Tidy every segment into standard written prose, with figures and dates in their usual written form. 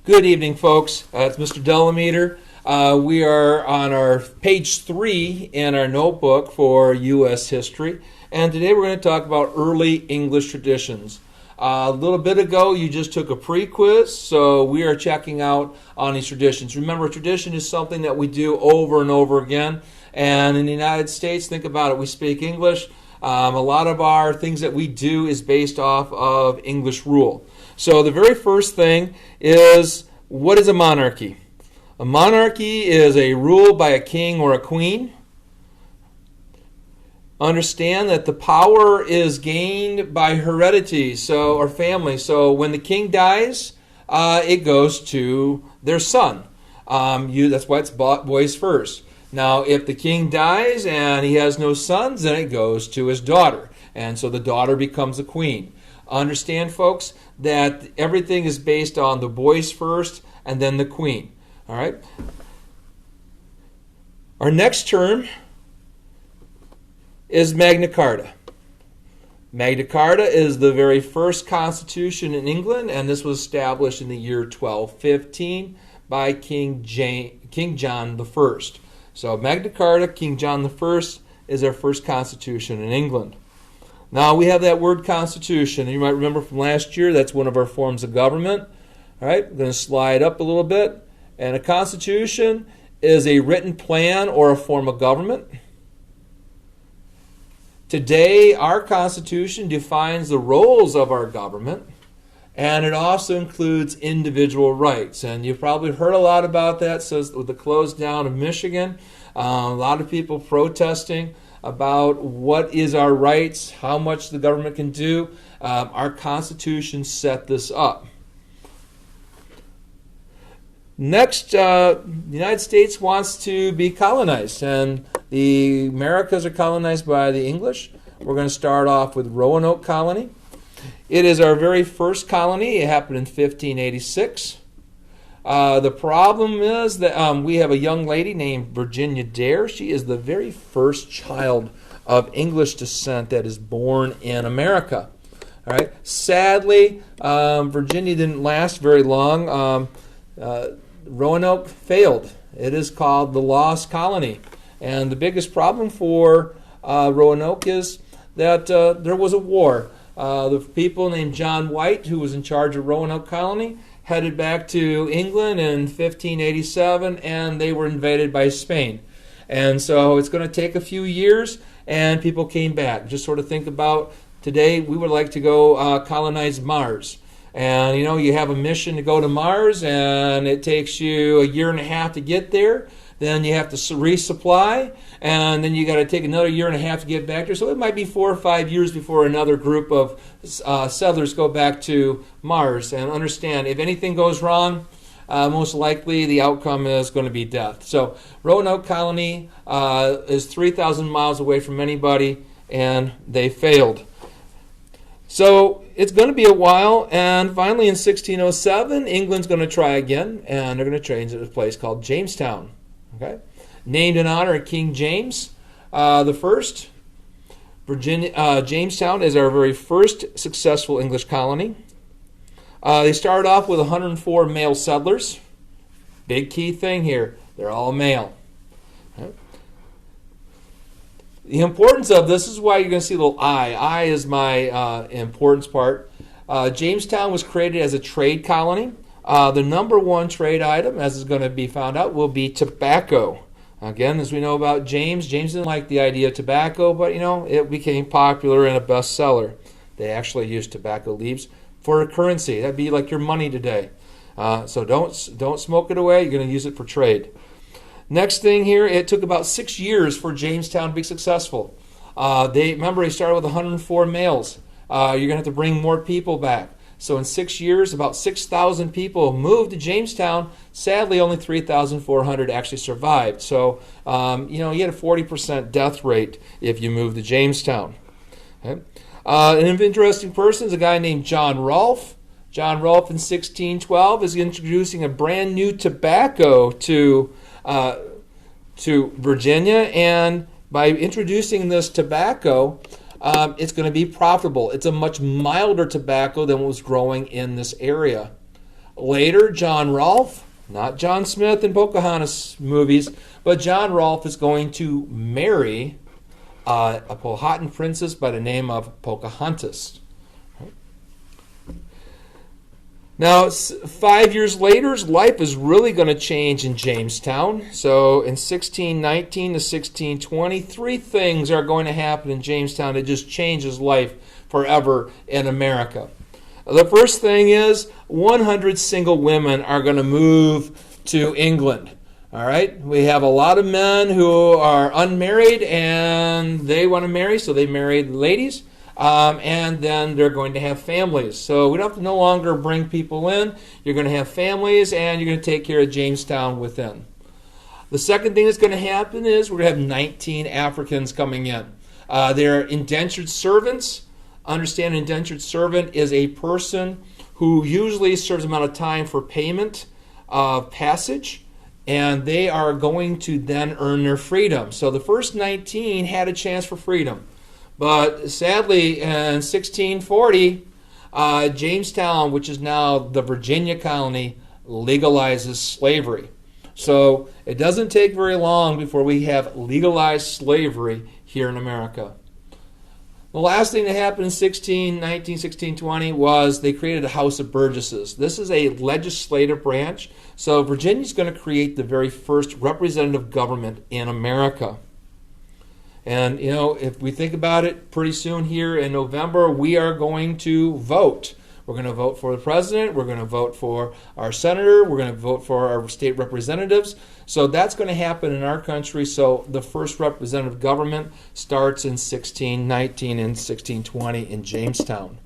Good evening, folks. It's Mr. Delameter. We are on our page 3 in our notebook for U.S. history, and today we're going to talk about early English traditions. A little bit ago, you just took a pre-quiz, so we are checking out on these traditions. Remember, tradition is something that we do over and over again, and in the United States, think about it, we speak English. A lot of our things that we do is based off of English rule. So the very first thing is, what is a monarchy? A monarchy is a rule by a king or a queen. Understand that the power is gained by heredity, or family. So when the king dies, it goes to their son. That's why it's boys first. Now, if the king dies and he has no sons, then it goes to his daughter. And so the daughter becomes a queen. Understand, folks, that everything is based on the boys first and then the queen. All right? Our next term is Magna Carta. Magna Carta is the very first constitution in England, and this was established in the year 1215 by King John I. So Magna Carta, King John I, is our first constitution in England. Now we have that word constitution. You might remember from last year, that's one of our forms of government. All right, we're going to slide up a little bit. And a constitution is a written plan or a form of government. Today, our Constitution defines the roles of our government, and it also includes individual rights. And you've probably heard a lot about that. So with the close down of Michigan, a lot of people protesting about what is our rights, how much the government can do. Our Constitution set this up. Next, the United States wants to be colonized, and the Americas are colonized by the English. We're going to start off with Roanoke Colony. It is our very first colony. It happened in 1586. The problem is that we have a young lady named Virginia Dare. She is the very first child of English descent that is born in America. All right. Sadly, Virginia didn't last very long. Roanoke failed. It is called the Lost Colony. And the biggest problem for Roanoke is that there was a war. The people named John White, who was in charge of Roanoke Colony, headed back to England in 1587, and they were invaded by Spain. And so it's going to take a few years, and people came back. Just sort of think about today, we would like to go colonize Mars. And, you have a mission to go to Mars, and it takes you a year and a half to get there. Then you have to resupply, and then you got to take another year and a half to get back there. So it might be 4 or 5 years before another group of settlers go back to Mars. And understand, if anything goes wrong, most likely the outcome is going to be death. So Roanoke Colony is 3,000 miles away from anybody, and they failed. So it's going to be a while, and finally in 1607, England's going to try again, and they're going to change it to a place called Jamestown. Okay, named in honor of King James the First. Jamestown is our very first successful English colony. They started off with 104 male settlers. Big key thing here, they're all male. Okay. The importance of this is why you're going to see a little I. I is my importance part. Jamestown was created as a trade colony. The number one trade item, as is going to be found out, will be tobacco. Again, as we know about James didn't like the idea of tobacco, but it became popular and a bestseller. They actually used tobacco leaves for a currency. That'd be like your money today. So don't smoke it away. You're going to use it for trade. Next thing here, it took about 6 years for Jamestown to be successful. They started with 104 males. You're going to have to bring more people back. So in 6 years, about 6,000 people moved to Jamestown. Sadly, only 3,400 actually survived. So, you had a 40% death rate if you moved to Jamestown. Okay. An interesting person is a guy named John Rolfe. John Rolfe in 1612 is introducing a brand new tobacco to Virginia, and by introducing this tobacco, it's going to be profitable. It's a much milder tobacco than what was growing in this area. Later, John Rolfe, not John Smith in Pocahontas movies, but John Rolfe is going to marry a Powhatan princess by the name of Pocahontas. Now, 5 years later, life is really going to change in Jamestown. So in 1619 to 1620, three things are going to happen in Jamestown that just changes life forever in America. The first thing is 100 single women are going to move to England. All right, we have a lot of men who are unmarried and they want to marry, so they marry ladies. And then they're going to have families. So we don't have to no longer bring people in. You're going to have families, and you're going to take care of Jamestown within. The second thing that's going to happen is we're going to have 19 Africans coming in. They're indentured servants. Understand, an indentured servant is a person who usually serves amount of time for payment of passage, and they are going to then earn their freedom. So the first 19 had a chance for freedom. But sadly, in 1640, Jamestown, which is now the Virginia colony, legalizes slavery. So it doesn't take very long before we have legalized slavery here in America. The last thing that happened in 1619, 1620 was they created a House of Burgesses. This is a legislative branch. So Virginia is going to create the very first representative government in America. And, you know, if we think about it, pretty soon here in November, we are going to vote. We're going to vote for the president. We're going to vote for our senator. We're going to vote for our state representatives. So that's going to happen in our country. So the first representative government starts in 1619 and 1620 in Jamestown.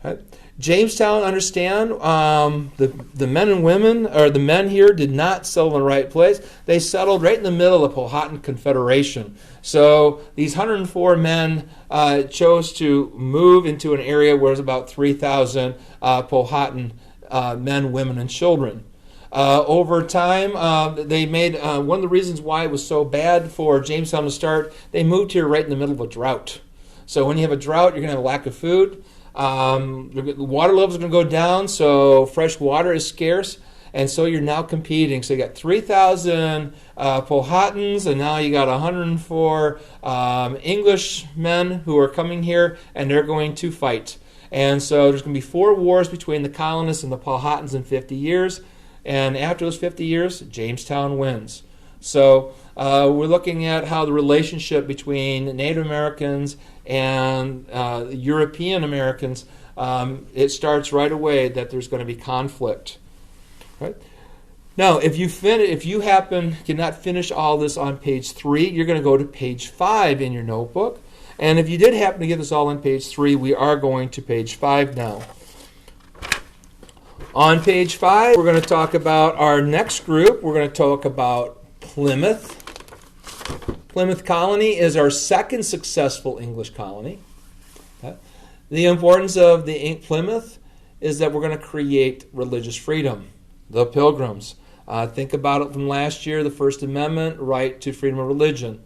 Right? Jamestown, understand, the men and women, or the men here did not settle in the right place. They settled right in the middle of the Powhatan Confederation. So these 104 men chose to move into an area where there's about 3,000 Powhatan men, women, and children. Over time, they made, one of the reasons why it was so bad for Jamestown to start, they moved here right in the middle of a drought. So when you have a drought, you're going to have a lack of food. The water levels are going to go down, so fresh water is scarce, and so you're now competing. So you got 3,000 Powhatans, and now you got 104 English men who are coming here, and they're going to fight. And so there's going to be 4 wars between the colonists and the Powhatans in 50 years, and after those 50 years, Jamestown wins. So we're looking at how the relationship between Native Americans and European Americans, it starts right away that there's going to be conflict. Right? Now, if you cannot finish all this on page 3, you're going to go to page 5 in your notebook. And if you did happen to get this all on page 3, we are going to page 5 now. On page 5, we're going to talk about our next group. We're going to talk about Plymouth. Plymouth Colony is our second successful English colony. Okay. The importance of the Plymouth is that we're going to create religious freedom. The Pilgrims. Think about it from last year, the First Amendment, right to freedom of religion.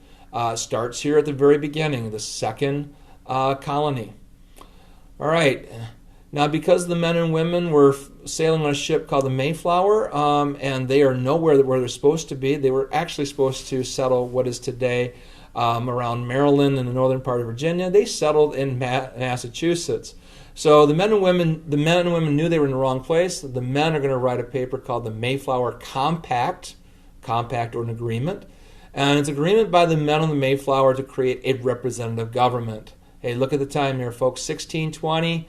Starts here at the very beginning, the second colony. All right. Now, because the men and women were sailing on a ship called the Mayflower, and they are nowhere where they're supposed to be, they were actually supposed to settle what is today around Maryland and the northern part of Virginia. They settled in Massachusetts. So the men and women knew they were in the wrong place. The men are going to write a paper called the Mayflower Compact or an agreement, and it's an agreement by the men on the Mayflower to create a representative government. Hey, look at the time here, folks. 1620.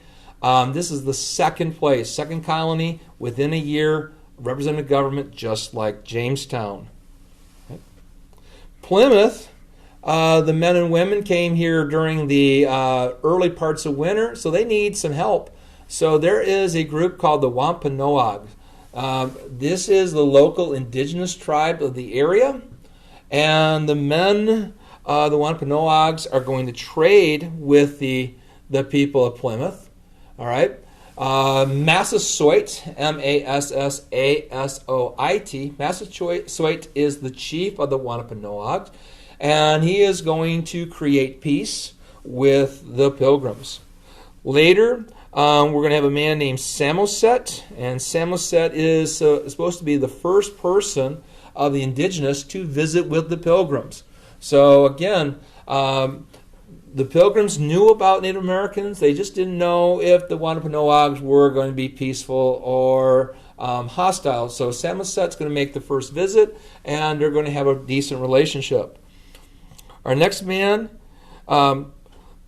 This is the second colony within a year, representative government, just like Jamestown. Okay. Plymouth, the men and women came here during the early parts of winter, so they need some help. So there is a group called the Wampanoag. This is the local indigenous tribe of the area, and the men, the Wampanoags, are going to trade with the people of Plymouth. All right. Massasoit, Massasoit. Massasoit is the chief of the Wampanoags, and he is going to create peace with the Pilgrims. Later, we're going to have a man named Samoset, and Samoset is supposed to be the first person of the indigenous to visit with the Pilgrims. So again, the Pilgrims knew about Native Americans. They just didn't know if the Wampanoags were going to be peaceful or hostile. So Samoset's going to make the first visit, and they're going to have a decent relationship. Our next man,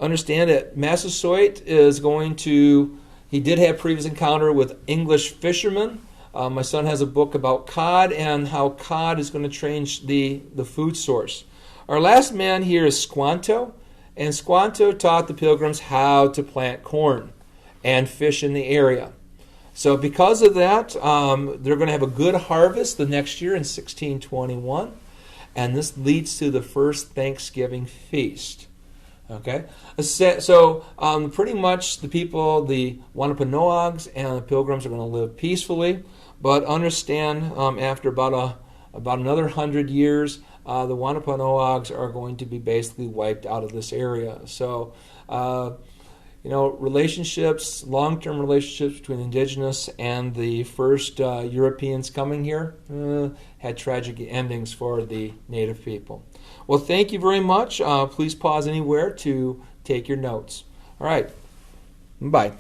understand that Massasoit is going to, he did have previous encounter with English fishermen. My son has a book about cod and how cod is going to change the food source. Our last man here is Squanto, and Squanto taught the Pilgrims how to plant corn and fish in the area. So because of that, they're going to have a good harvest the next year in 1621, and this leads to the first Thanksgiving feast. Okay, so pretty much the people, the Wampanoags and the Pilgrims, are going to live peacefully, but understand after about another 100 years, the Wampanoags are going to be basically wiped out of this area. So, relationships, long-term relationships between indigenous and the first Europeans coming here had tragic endings for the native people. Well, thank you very much. Please pause anywhere to take your notes. All right. Bye.